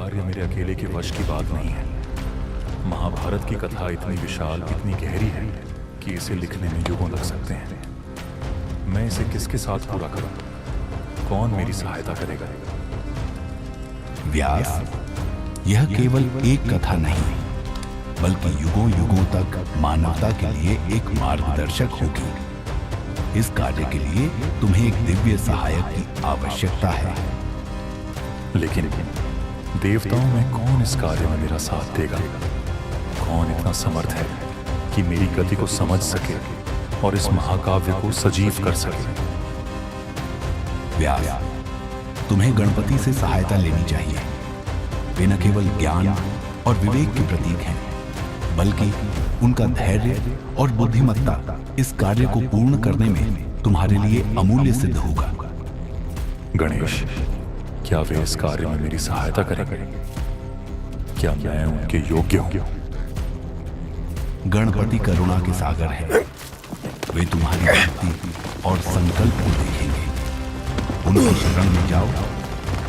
कार्य मेरे अकेले के वश की बात नहीं है। महाभारत की कथा इतनी विशाल, इतनी गहरी है कि इसे लिखने में युगों लग सकते हैं। मैं इसे किसके साथ पूरा करूं? कौन मेरी सहायता करेगा? व्यास, यह केवल एक कथा नहीं बल्कि युगों युगों तक मानवता के लिए एक मार्गदर्शक होगी। इस कार्य के लिए तुम्हें एक दिव्य सहायक की आवश्यकता है। लेकिन देवताओं में कौन इस कार्य में मेरा साथ देगा? कौन इतना समर्थ है कि मेरी गति को समझ सके और इस महाकाव्य को सजीव कर सके? व्यास, तुम्हें गणपति से सहायता लेनी चाहिए। वे न केवल ज्ञान और विवेक के प्रतीक हैं, बल्कि उनका धैर्य और बुद्धिमत्ता इस कार्य को पूर्ण करने में तुम्हारे लिए अमूल्य सिद्ध होगा। गणेश, क्या वे इस कार्य में मेरी सहायता करेंगे? क्या मैं उनके योग्य हूं? गणपति करुणा के सागर है। वे तुम्हारी भक्ति और संकल्प को देखेंगे। उनकी शरण में जाओ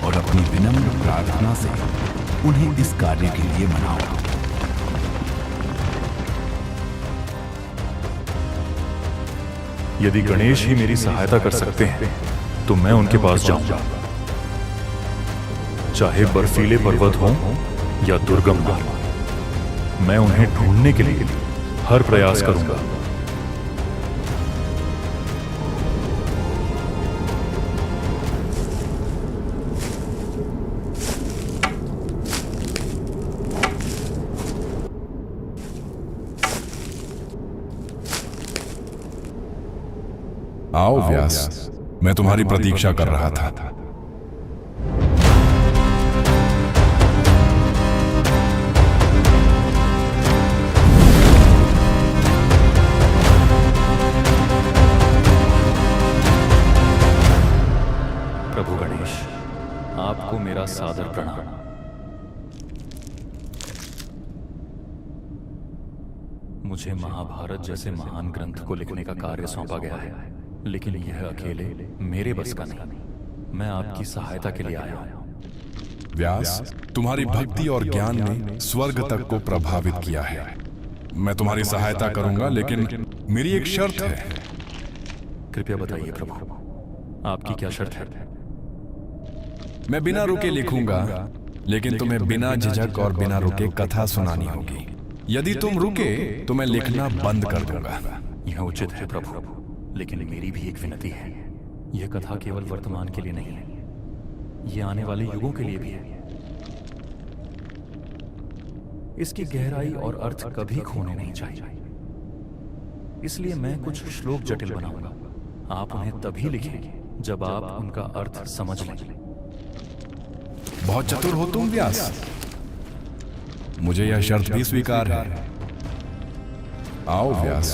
और अपनी विनम्र प्रार्थना से उन्हें इस कार्य के लिए मनाओ। यदि गणेश ही मेरी सहायता कर सकते हैं तो मैं उनके पास जाऊंगा, चाहे बर्फीले पर्वत हों या दुर्गम मार्ग। मैं उन्हें ढूंढने के लिए हर प्रयास करूंगा। आओ व्यास, मैं तुम्हारी प्रतीक्षा कर रहा था। प्रभु गणेश, आपको मेरा सादर प्रणाम। मुझे महाभारत जैसे महान ग्रंथ को लिखने का कार्य सौंपा गया है, लेकिन यह अकेले मेरे बस का नहीं। मैं आपकी सहायता के लिए आया हूं। व्यास, तुम्हारी भक्ति और ज्ञान ने स्वर्ग तक को प्रभावित किया है। मैं तुम्हारी सहायता करूंगा, लेकिन मेरी एक शर्त है। कृपया बताइए प्रभु, आपकी क्या शर्त है? मैं बिना रुके लिखूंगा, लेकिन तुम्हें बिना झिझक और बिना रुके कथा सुनानी होगी। यदि तुम रुके तो मैं लिखना बंद कर दूंगा। यह उचित है प्रभु, लेकिन मेरी भी एक विनती है। यह कथा केवल वर्तमान के लिए नहीं है, यह आने वाले युगों के लिए भी है। इसकी गहराई और अर्थ कभी खोने नहीं चाहिए। इसलिए मैं कुछ श्लोक जटिल बनाऊंगा। आप उन्हें तभी लिखें जब आप उनका अर्थ समझ लें। बहुत चतुर हो तुम व्यास। मुझे यह शर्त भी स्वीकार है। आओ व्यास,